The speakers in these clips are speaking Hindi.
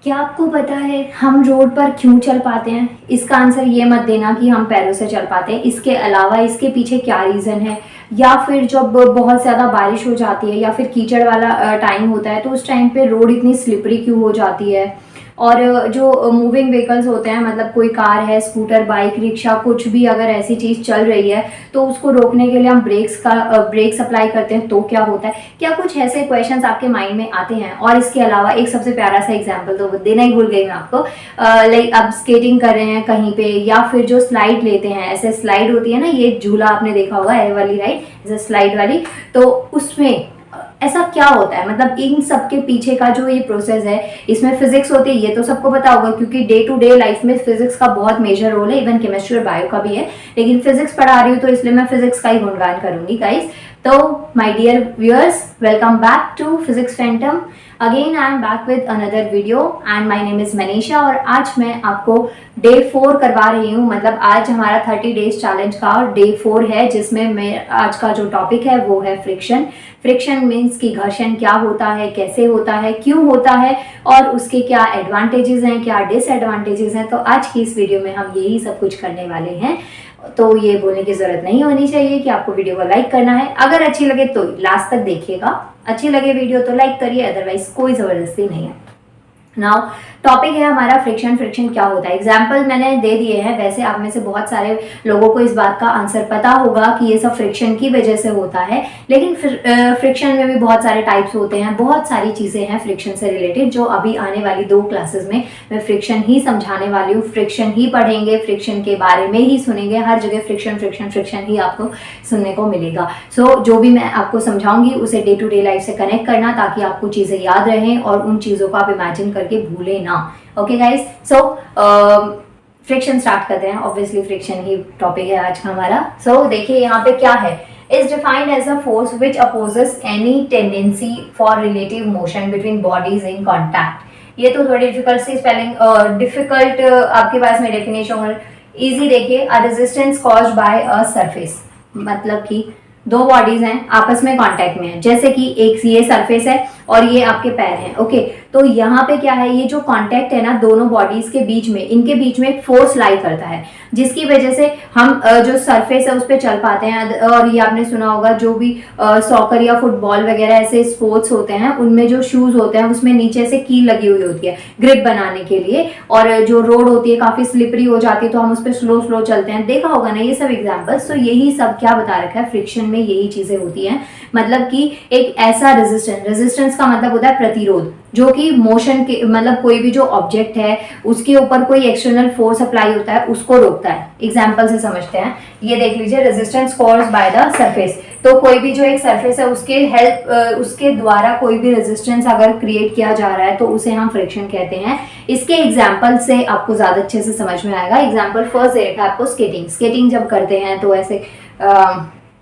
क्या आपको पता है हम रोड पर क्यों चल पाते हैं? इसका आंसर ये मत देना कि हम पैरों से चल पाते हैं। इसके अलावा इसके पीछे क्या रीज़न है, या फिर जब बहुत ज़्यादा बारिश हो जाती है या फिर कीचड़ वाला टाइम होता है तो उस टाइम पे रोड इतनी स्लिपरी क्यों हो जाती है। और जो मूविंग व्हीकल्स होते हैं, मतलब कोई कार है, स्कूटर, बाइक, रिक्शा, कुछ भी अगर ऐसी चीज़ चल रही है तो उसको रोकने के लिए हम ब्रेक्स अप्लाई करते हैं तो क्या होता है। क्या कुछ ऐसे क्वेश्चंस आपके माइंड में आते हैं? और इसके अलावा एक सबसे प्यारा सा एग्जांपल तो देना ही भूल गई मैं आपको। लाइक आप स्केटिंग कर रहे हैं कहीं पे, या फिर जो स्लाइड लेते हैं, ऐसे स्लाइड होती है ना, ये झूला आपने देखा होगा, ये वाली राइड, जैसे स्लाइड वाली, तो उसमें ऐसा क्या होता है, मतलब इन सब के पीछे का जो ये प्रोसेस है, इसमें फिजिक्स होती है, ये तो सबको पता होगा क्योंकि डे टू डे लाइफ में फिजिक्स का बहुत मेजर रोल है। इवन केमिस्ट्री और बायो का भी है, लेकिन फिजिक्स पढ़ा रही हूँ तो इसलिए मैं फिजिक्स का ही गुणगान करूंगी गाइस। तो my dear viewers, welcome back to Physics Phantom. Again I am back with another video and my name is Manisha, और आज मैं आपको डे 4 करवा रही हूँ। मतलब आज हमारा 30 डेज चैलेंज का डे 4 है, जिसमें मैं आज का जो टॉपिक है वो है फ्रिक्शन। फ्रिक्शन मीन्स कि घर्षण क्या होता है, कैसे होता है, क्यों होता है, और उसके क्या एडवांटेजेस हैं, क्या डिसएडवांटेजेस हैं। तो आज की इस वीडियो में हम यही सब कुछ करने वाले हैं। तो ये बोलने की जरूरत नहीं होनी चाहिए कि आपको वीडियो को लाइक करना है। अगर अच्छी लगे तो लास्ट तक देखिएगा, अच्छी लगे वीडियो तो लाइक करिए, अदरवाइज कोई जबरदस्ती नहीं है। नाउ टॉपिक है हमारा फ्रिक्शन। फ्रिक्शन क्या होता है, एग्जाम्पल मैंने दे दिए हैं। वैसे आप में से बहुत सारे लोगों को इस बात का आंसर पता होगा कि ये सब फ्रिक्शन की वजह से होता है, लेकिन फ्रिक्शन में भी बहुत सारे टाइप्स होते हैं, बहुत सारी चीज़ें हैं फ्रिक्शन से रिलेटेड, जो अभी आने वाली 2 क्लासेस में मैं फ्रिक्शन ही समझाने वाली हूँ। फ्रिक्शन ही पढ़ेंगे, फ्रिक्शन के बारे में ही सुनेंगे, हर जगह फ्रिक्शन फ्रिक्शन फ्रिक्शन ही आपको सुनने को मिलेगा। सो जो भी मैं आपको समझाऊंगी उसे डे टू डे लाइफ से कनेक्ट करना, ताकि आपको चीज़ें याद रहें और उन चीज़ों को आप इमेजिन करके भूले ना। Okay guys, so friction start करते हैं। ऑब्वियसली फ्रिक्शन ही टॉपिक है आज का हमारा। सो देखिए यहाँ पे क्या है, is defined as a force which opposes any tendency for relative motion between bodies in contact। ये तो थोड़ी डिफिकल्ट सी स्पेलिंग, डिफिकल्ट आपके पास में डेफिनेशन, और इजी देखिए, a resistance caused by a surface, मतलब कि 2 बॉडीज हैं आपस में कांटेक्ट में है, जैसे कि एक ये सरफेस है और ये आपके पैर हैं। ओके, तो यहाँ पे क्या है, ये जो कांटेक्ट है ना दोनों बॉडीज के बीच में, इनके बीच में एक फोर्स लाई करता है, जिसकी वजह से हम जो सरफेस है उस पर चल पाते हैं। और ये आपने सुना होगा, जो भी सॉकर या फुटबॉल वगैरह ऐसे स्पोर्ट्स होते हैं, उनमें जो शूज होते हैं उसमें नीचे से कील लगी हुई होती है ग्रिप बनाने के लिए, और जो रोड होती है काफी स्लिपरी हो जाती है तो हम उस पर स्लो स्लो चलते हैं। देखा होगा ना ये सब एग्जाम्पल्स। तो यही सब क्या बता रखा है, फ्रिक्शन में यही चीजें होती हैं। मतलब कि एक ऐसा रेजिस्टेंस का मतलब होता है प्रतिरोध, जो कि मोशन के, मतलब कोई भी जो ऑब्जेक्ट है उसके ऊपर कोई एक्सटर्नल फोर्स अप्लाई होता है उसको रोकता है। एग्जांपल से समझते हैं, ये देख लीजिए, resistance caused by the surface. तो कोई भी जो एक सरफेस है उसके द्वारा कोई भी रेजिस्टेंस अगर क्रिएट किया जा रहा है तो उसे हम फ्रिक्शन कहते हैं। इसके एग्जाम्पल से आपको ज्यादा अच्छे से समझ में आएगा। एग्जाम्पल फर्स्ट देखा आपको, स्केटिंग जब करते हैं तो ऐसे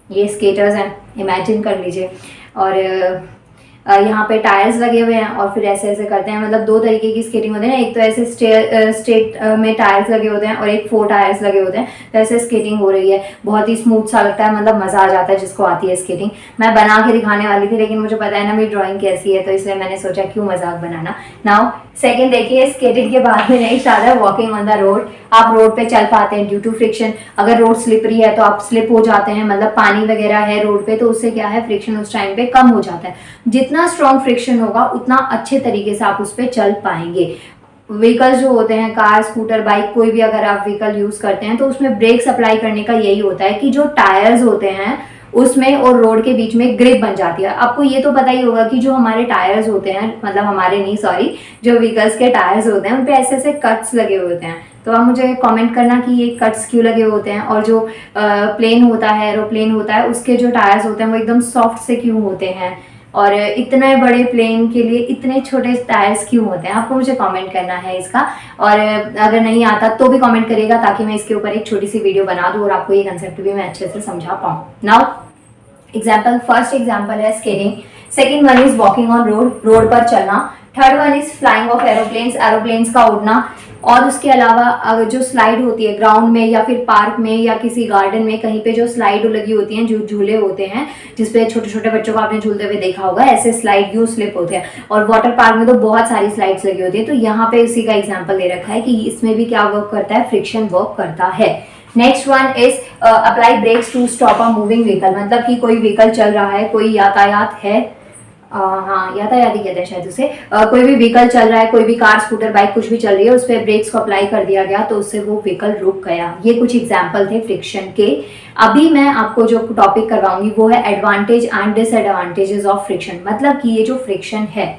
ये स्केटर्स हैं, इमेजिन कर लीजिए, और यहाँ पे टायर्स लगे हुए हैं और फिर ऐसे ऐसे करते हैं। मतलब 2 तरीके की स्केटिंग होती है ना, एक तो ऐसे स्ट्रेट में टायर्स लगे होते हैं और एक 4 टायर्स लगे होते हैं, तो ऐसे स्केटिंग हो रही है। बहुत ही स्मूथ सा लगता है, मतलब मजा आ जाता है जिसको आती है स्केटिंग। मैं बना के दिखाने वाली थी, लेकिन मुझे पता है ना मेरी ड्राइंग कैसी है, तो इसलिए मैंने सोचा क्यों मजाक बनाना। नाउ सेकेंड देखिए, स्केटिंग के बाद में नेक्स्ट आता है वॉकिंग ऑन द रोड। आप रोड पे चल पाते हैं ड्यू टू फ्रिक्शन। अगर रोड स्लिपरी है तो आप स्लिप हो जाते हैं, मतलब पानी वगैरह है रोड पे, तो उससे क्या है, फ्रिक्शन उस टाइम पे कम हो जाता है। जितना स्ट्रॉन्ग फ्रिक्शन होगा उतना अच्छे तरीके से आप उस पर चल पाएंगे। व्हीकल्स जो होते हैं, कार, स्कूटर, बाइक, कोई भी अगर आप व्हीकल यूज करते हैं तो उसमें ब्रेक्स अप्लाई करने का यही होता है कि जो टायर्स होते हैं उसमें और रोड के बीच में ग्रिप बन जाती है। आपको ये तो पता ही होगा कि जो हमारे टायर्स होते हैं, मतलब हमारे नहीं, सॉरी, जो व्हीकल्स के टायर्स होते हैं उन पे ऐसे ऐसे कट्स लगे हुए होते हैं। तो आप मुझे कमेंट करना कि ये कट्स क्यों लगे होते हैं, और जो प्लेन होता है, एरोप्लेन होता है, उसके जो टायर्स होते हैं वो एकदम सॉफ्ट से क्यों होते हैं, और इतने बड़े प्लेन के लिए इतने छोटे टायर्स क्यों होते हैं, आपको मुझे कमेंट करना है इसका। और अगर नहीं आता तो भी कमेंट करिएगा, ताकि मैं इसके ऊपर एक छोटी सी वीडियो बना दूं और आपको ये कंसेप्ट भी मैं अच्छे से समझा पाऊँ। नाउ एग्जाम्पल, फर्स्ट एग्जाम्पल है skating, second one is walking on road, road पर चलना, third one is flying of aeroplanes, aeroplanes का उड़ना, और उसके अलावा अगर जो स्लाइड होती है ग्राउंड में या फिर पार्क में या किसी गार्डन में कहीं पे जो स्लाइड लगी होती हैं, जो झूले होते हैं जिसपे छोटे छोटे बच्चों को आपने झूलते हुए देखा होगा, ऐसे स्लाइड यू स्लिप होते हैं। और वाटर पार्क में तो बहुत सारी स्लाइड्स लगी होती है। तो यहाँ पे इसी का एग्जाम्पल दे रखा है कि इसमें भी क्या वर्क करता है, फ्रिक्शन वर्क करता है। Next one is apply brakes to stop a moving vehicle, मतलब कि कोई व्हीकल चल रहा है, कोई यातायात है, हाँ यातायात ही कहते हैं शायद उसे, कोई भी व्हीकल चल रहा है, कोई भी कार स्कूटर बाइक कुछ भी चल रही है, उस पर ब्रेक्स को अप्लाई कर दिया गया तो उससे वो व्हीकल रुक गया। ये कुछ एग्जाम्पल थे फ्रिक्शन के। अभी मैं आपको जो टॉपिक करवाऊंगी वो है advantage and disadvantages of friction, मतलब कि ये जो फ्रिक्शन है,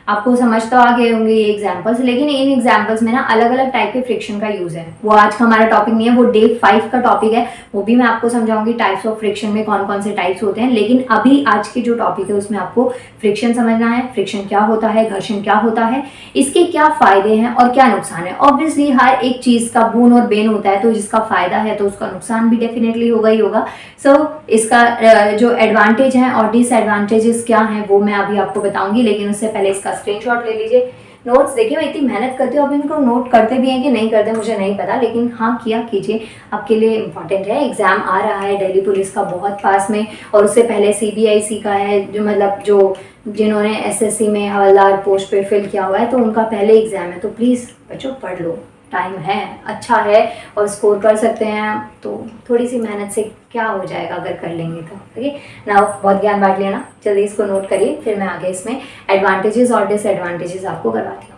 आपको समझ तो आ गए होंगे ये एग्जांपल्स, लेकिन इन एग्जांपल्स में ना अलग अलग टाइप के फ्रिक्शन का यूज है। वो आज का हमारा टॉपिक नहीं है, वो डे 5 का टॉपिक है, वो भी मैं आपको समझाऊंगी टाइप्स ऑफ फ्रिक्शन में कौन कौन से टाइप्स होते हैं। लेकिन अभी आज की जो टॉपिक है उसमें आपको फ्रिक्शन समझना है, फ्रिक्शन क्या होता है, घर्षण क्या होता है, इसके क्या फायदे हैं और क्या नुकसान है। ऑब्वियसली हर एक चीज का बून और बेन होता है, तो जिसका फायदा है तो उसका नुकसान भी डेफिनेटली होगा ही होगा। सो इसका जो एडवांटेज है और डिसएडवांटेजेस क्या हैं वो मैं अभी आपको बताऊंगी, लेकिन उससे पहले इसका स्क्रीनशॉट ले लीजिए। नोट्स देखिए, मैं इतनी मेहनत करती हूँ, अब इनको नोट करते भी हैं कि नहीं करते मुझे नहीं पता, लेकिन हाँ किया कीजिए, आपके लिए इम्पॉर्टेंट है। एग्जाम आ रहा है दिल्ली पुलिस का बहुत पास में, और उससे पहले CBIC का है, जो मतलब जो जिन्होंने SSC में हवलदार पोस्ट पे फिल किया हुआ है तो उनका पहले एग्जाम है। तो प्लीज़ बच्चों पढ़ लो, टाइम है, अच्छा है और स्कोर कर सकते हैं। तो थोड़ी सी मेहनत से क्या हो जाएगा अगर कर लेंगे तो, ठीक है ना। बहुत ज्ञान बांट लेना, जल्दी इसको नोट करिए, फिर मैं आगे इसमें एडवांटेजेस और डिसएडवांटेजेस आपको करवाती हूँ।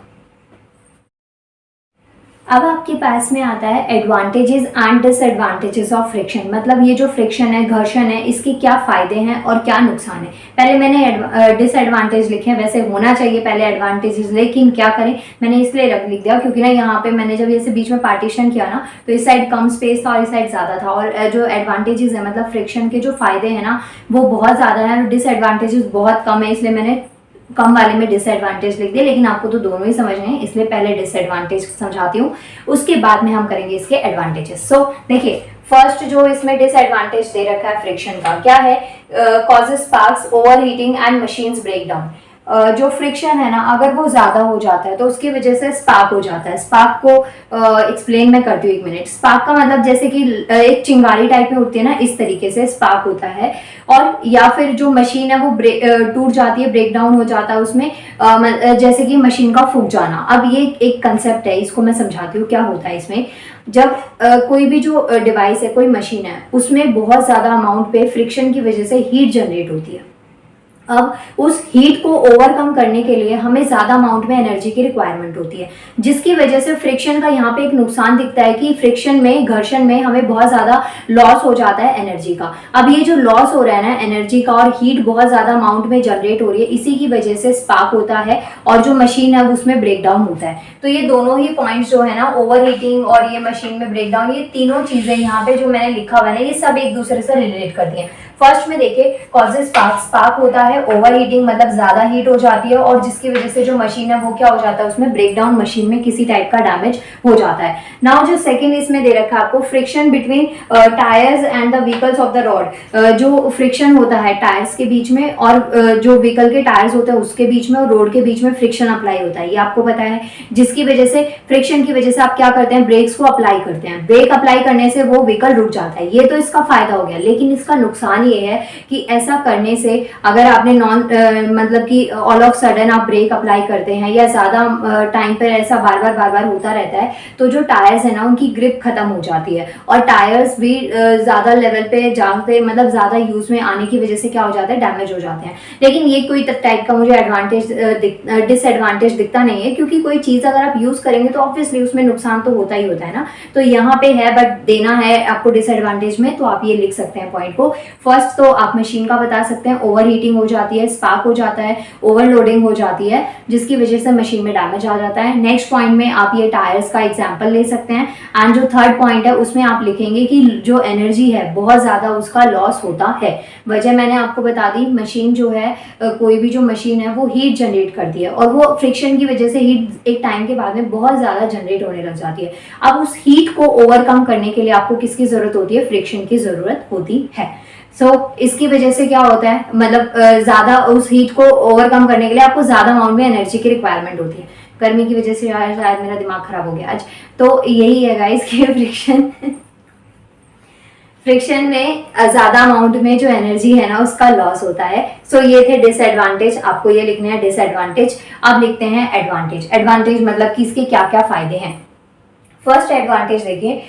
अब आपके पास में आता है advantages and disadvantages of friction, मतलब ये जो फ्रिक्शन है, घर्षण है, इसके क्या फायदे हैं और क्या नुकसान है। पहले मैंने डिसएडवांटेज लिखे हैं, वैसे होना चाहिए पहले एडवांटेजेस, लेकिन क्या करें मैंने इसलिए लिख दिया क्योंकि ना यहाँ पे मैंने जब ऐसे बीच में पार्टीशन किया ना तो इस साइड कम स्पेस था और इस साइड ज़्यादा था। और जो एडवांटेजेस है मतलब फ्रिक्शन के जो फायदे हैं ना वो बहुत ज़्यादा है और डिसएडवांटेजेस बहुत कम है, इसलिए मैंने कम वाले में डिसएडवांटेज लिख दिए। लेकिन आपको तो दोनों ही समझने हैं, इसलिए पहले डिसएडवांटेज समझाती हूँ, उसके बाद में हम करेंगे इसके एडवांटेजेस। सो देखिए, फर्स्ट जो इसमें डिसएडवांटेज दे रखा है फ्रिक्शन का क्या है, causes sparks, over heating and machines break down. जो फ्रिक्शन है ना अगर वो ज़्यादा हो जाता है तो उसकी वजह से स्पार्क हो जाता है। स्पार्क को एक्सप्लेन मैं करती हूँ, 1 मिनट। स्पार्क का मतलब जैसे कि एक चिंगारी टाइप में उठती है ना, इस तरीके से स्पार्क होता है। और या फिर जो मशीन है वो टूट जाती है, ब्रेक डाउन हो जाता है उसमें, जैसे कि मशीन का फूक जाना। अब ये एक कंसेप्ट है, इसको मैं समझाती हूँ क्या होता है इसमें। जब कोई भी जो डिवाइस है, कोई मशीन है, उसमें बहुत ज़्यादा अमाउंट पे फ्रिक्शन की वजह से हीट जनरेट होती है। अब उस हीट को ओवरकम करने के लिए हमें ज़्यादा अमाउंट में एनर्जी की रिक्वायरमेंट होती है, जिसकी वजह से फ्रिक्शन का यहाँ पे एक नुकसान दिखता है कि फ्रिक्शन में, घर्षण में हमें बहुत ज़्यादा लॉस हो जाता है एनर्जी का। अब ये जो लॉस हो रहा है ना एनर्जी का, और हीट बहुत ज़्यादा अमाउंट में जनरेट हो रही है, इसी की वजह से स्पार्क होता है और जो मशीन है उसमें ब्रेक डाउन होता है। तो ये दोनों ही पॉइंट्स जो है ना, ओवर हीटिंग और ये मशीन में ब्रेक डाउन, ये तीनों चीज़ें यहाँ पे जो मैंने लिखा हुआ है ना, ये सब एक दूसरे से रिलेट करती हैं। फर्स्ट में देखिए, कॉजेज स्पार्क, स्पार्क होता है ओवर हीटिंग, मतलब ज्यादा हीट हो जाती है और जिसकी वजह से जो मशीन है वो क्या हो जाता है, उसमें ब्रेक डाउन, मशीन में किसी टाइप का डैमेज हो जाता है। नाउ जो सेकंड इसमें दे रखा है आपको, friction between tyres and the vehicles of the road. जो फ्रिक्शन होता है टायर्स के बीच में और जो व्हीकल के टायर्स होते हैं उसके बीच में और रोड के बीच में फ्रिक्शन अप्लाई होता है, ये आपको पता है। जिसकी वजह से, फ्रिक्शन की वजह से आप क्या करते हैं, ब्रेक्स को अप्लाई करते हैं। ब्रेक अप्लाई करने से वो व्हीकल रुक जाता है, ये तो इसका फायदा हो गया। लेकिन इसका नुकसान ये है कि ऐसा करने से अगर आपने मतलब कि ऑल ऑफ सडन आप ब्रेक अप्लाई करते हैं या ज्यादा टाइम पर ऐसा बार बार होता रहता है, तो जो टायर्स है ना उनकी ग्रिप खत्म हो जाती है और टायर्स भी ज्यादा लेवल पे जाते, मतलब ज्यादा यूज में आने की वजह से क्या हो जाता है, डैमेज हो जाते हैं। लेकिन ये कोई टाइप का मुझे डिसएडवांटेज दिखता नहीं है, क्योंकि कोई चीज अगर आप यूज करेंगे तो ऑब्वियसली उसमें नुकसान तो होता ही होता है ना। तो यहाँ पे है, बट देना है आपको डिसएडवांटेज में, तो आप ये लिख सकते हैं पॉइंट को। फर्स्ट तो आप मशीन का बता सकते हैं, ओवर हीटिंग हो जाती है, स्पार्क हो जाता है, ओवरलोडिंग हो जाती है, जिसकी वजह से मशीन में डैमेज आ जाता है। नेक्स्ट पॉइंट में आप ये टायर्स का एग्जांपल ले सकते हैं। एंड जो थर्ड पॉइंट है उसमें आप लिखेंगे कि जो एनर्जी है बहुत ज्यादा उसका लॉस होता है। वजह मैंने आपको बता दी, मशीन जो है, कोई भी जो मशीन है वो हीट जनरेट करती है और वो फ्रिक्शन की वजह से हीट एक टाइम के बाद में बहुत ज्यादा जनरेट होने लग जाती है। अब उस हीट को ओवरकम करने के लिए आपको किसकी जरूरत होती है, फ्रिक्शन की जरूरत होती है। इसकी वजह से क्या होता है, मतलब ज्यादा उस हीट को ओवरकम करने के लिए आपको ज्यादा अमाउंट में एनर्जी की रिक्वायरमेंट होती है। गर्मी की वजह से शायद मेरा दिमाग खराब हो गया आज। तो यही है गाइस कि फ्रिक्शन में ज़्यादा अमाउंट में जो एनर्जी है ना उसका लॉस होता है। सो ये थे डिसएडवांटेज, आपको ये लिखने हैं डिसएडवांटेज। अब लिखते हैं एडवांटेज। एडवांटेज मतलब कि इसके क्या क्या फायदे हैं। फर्स्ट एडवांटेज देखिए,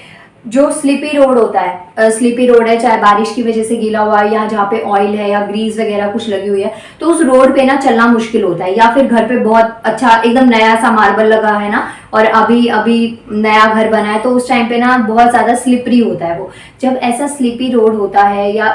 जो स्लिपी रोड होता है, स्लिपी रोड है, चाहे बारिश की वजह से गीला हुआ है या जहाँ पे ऑयल है या ग्रीस वगैरह कुछ लगी हुई है, तो उस रोड पे ना चलना मुश्किल होता है। या फिर घर पे बहुत अच्छा एकदम नया सा मार्बल लगा है ना और अभी अभी नया घर बना है, तो उस टाइम पे ना बहुत ज्यादा स्लिपरी होता है वो। जब ऐसा स्लिपी रोड होता है या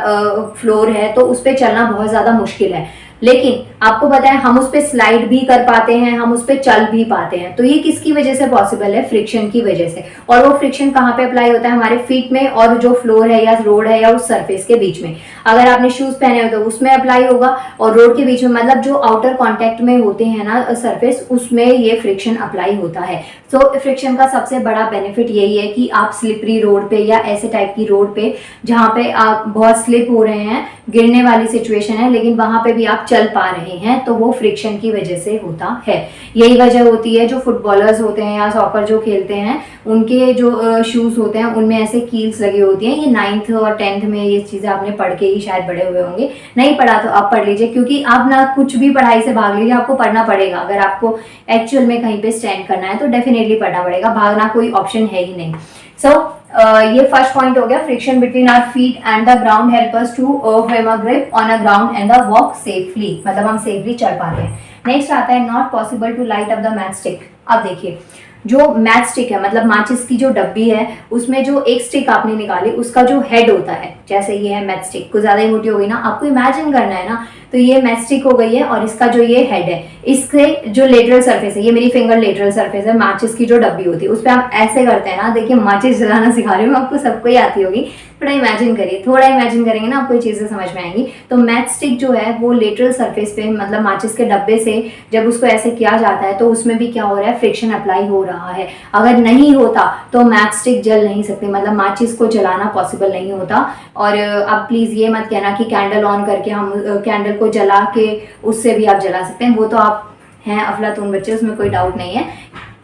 फ्लोर है तो उस पर चलना बहुत ज्यादा मुश्किल है। लेकिन आपको पता है हम उस पर स्लाइड भी कर पाते हैं, हम उस पर चल भी पाते हैं। तो ये किसकी वजह से पॉसिबल है? फ्रिक्शन की वजह से। और वो फ्रिक्शन कहाँ पे अप्लाई होता है? हमारे फीट में और जो फ्लोर है या रोड है या उस सरफेस के बीच में। अगर आपने शूज पहने हो तो उसमें अप्लाई होगा, और रोड के बीच में मतलब जो आउटर कॉन्टेक्ट में होते हैं ना सरफेस, उसमें ये फ्रिक्शन अप्लाई होता है। सो फ्रिक्शन का सबसे बड़ा बेनिफिट यही है कि आप स्लिपरी रोड पे या ऐसे टाइप की रोड पे जहाँ पे आप बहुत स्लिप हो रहे हैं, गिरने वाली सिचुएशन है, लेकिन वहां पे भी आप चल पा रहे हैं, तो वो फ्रिक्शन की वजह से होता है। यही वजह होती है जो फुटबॉलर्स होते हैं या सॉकर जो खेलते हैं, उनके जो शूज होते हैं उनमें ऐसे कील्स लगी होती हैं। ये 9th और 10th में ये चीजें आपने पढ़ के ही शायद बड़े हुए होंगे, नहीं पढ़ा तो आप पढ़ लीजिए, क्योंकि आप ना कुछ भी पढ़ाई से भाग लीजिए, आपको पढ़ना पड़ेगा। अगर आपको एक्चुअल में कहीं पे स्टैंड करना है तो डेफिनेटली पढ़ना पड़ेगा, भागना कोई ऑप्शन है ही नहीं। सो ये फर्स्ट पॉइंट हो गया, friction between our feet and the ground help us to frame a grip on a ground and the walk safely, मतलब हम सेफली चल पाते हैं। नेक्स्ट आता है not possible to light up the match stick. अब देखिए, जो मैच स्टिक है मतलब माचिस की जो डब्बी है, उसमें जो एक स्टिक आपने निकाली उसका जो हेड होता है, जैसे ये है मैच स्टिक, कुछ ज्यादा ही मोटी हो गई ना, आपको इमेजिन करना है ना, तो ये मैच स्टिक हो गई है और इसका जो ये हेड है, इसके जो लेटरल सरफेस है, ये मेरी फिंगर लेटरल सरफेस है, माचिस की जो डब्बी होती है उस पर हम ऐसे करते हैं ना। देखिए माचिस जलाना सिखा रही हूँ, आपको सबको ही आती होगी, थोड़ा इमेजिन करिए, थोड़ा इमेजिन करेंगे ना आपको ये चीजें समझ में आएंगी। तो मैच स्टिक जो है वो लेटरल सरफेस पे मतलब माचिस के डब्बे से जब उसको ऐसे किया जाता है तो उसमें भी क्या हो रहा है, फ्रिक्शन अप्लाई हो रहा है। अगर नहीं होता तो मैच स्टिक जल नहीं सकती, मतलब माचिस को जलाना पॉसिबल नहीं होता। और आप प्लीज ये मत कहना कि कैंडल ऑन करके हम कैंडल को जला के उससे भी आप जला सकते हैं, वो तो आप हैं अफलातून बच्चे, उसमें कोई डाउट नहीं है,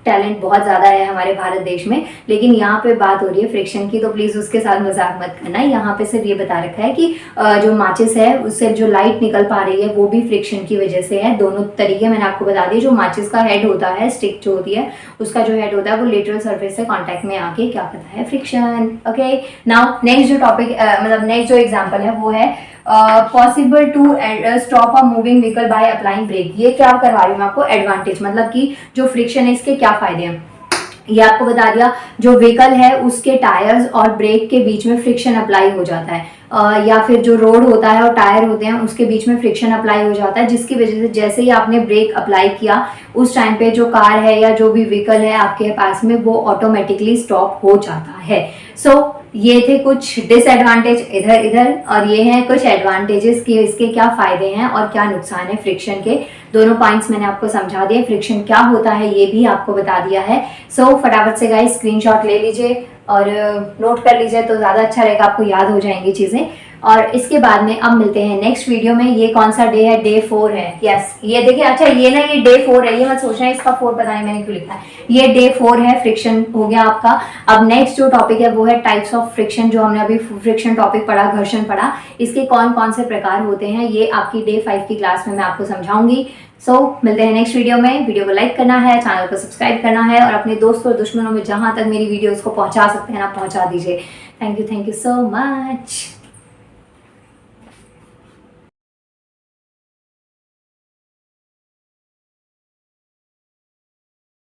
टैलेंट बहुत ज़्यादा है हमारे भारत देश में। लेकिन यहाँ पे बात हो रही है फ्रिक्शन की, तो प्लीज़ उसके साथ मजाक मत करना। यहाँ पे सिर्फ ये बता रखा है कि जो माचिस है उससे जो लाइट निकल पा रही है वो भी फ्रिक्शन की वजह से है। दोनों तरीके मैंने आपको बता दिए। जो माचिस का हेड होता है, स्टिक जो होती है उसका जो हेड होता है वो लेटरल सरफेस से कॉन्टैक्ट में आके क्या करता है, फ्रिक्शन। ओके, नाउ नेक्स्ट जो टॉपिक मतलब नेक्स्ट जो एग्जाम्पल है वो है possible to stop a moving vehicle by applying brake. ये क्या करवा रही हूँ आपको, एडवांटेज, मतलब कि जो फ्रिक्शन है इसके क्या फायदे हैं ये आपको बता दिया। जो व्हीकल है उसके टायर्स और ब्रेक के बीच में फ्रिक्शन अप्लाई हो जाता है, या फिर जो रोड होता है और टायर होते हैं उसके बीच में फ्रिक्शन अप्लाई हो जाता है, जिसकी वजह से जैसे ही आपने ब्रेक अप्लाई किया उस टाइम पे जो कार है या जो भी व्हीकल है आपके पास में वो ऑटोमेटिकली स्टॉप हो जाता है। सो ये थे कुछ डिसएडवांटेज इधर इधर, और ये हैं कुछ एडवांटेजेस कि इसके क्या फायदे हैं और क्या नुकसान है फ्रिक्शन के। दोनों पॉइंट्स मैंने आपको समझा दिए, फ्रिक्शन क्या होता है ये भी आपको बता दिया है। सो फटाफट से गाइस स्क्रीनशॉट ले लीजिए और नोट कर लीजिए तो ज़्यादा अच्छा रहेगा, आपको याद हो जाएंगी चीज़ें। और इसके बाद में अब मिलते हैं नेक्स्ट वीडियो में। ये कौन सा डे है, डे 4 है। यस, ये देखिए, अच्छा ये ना ये डे 4 है, ये मत सोचना इसका 4 पता नहीं मैंने क्यों लिखा है, ये डे 4 है। फ्रिक्शन हो गया आपका। अब नेक्स्ट जो टॉपिक है वो है टाइप्स ऑफ फ्रिक्शन। जो हमने अभी फ्रिक्शन टॉपिक पढ़ा, घर्षण पढ़ा, इसके कौन कौन से प्रकार होते हैं ये आपकी डे 5 की क्लास में मैं आपको समझाऊंगी। सो मिलते हैं नेक्स्ट वीडियो में। वीडियो को लाइक करना है, चैनल को सब्सक्राइब करना है और अपने दोस्तों और दुश्मनों में जहां तक मेरी वीडियोस को पहुंचा सकते हैं ना पहुंचा दीजिए। Thank you so much.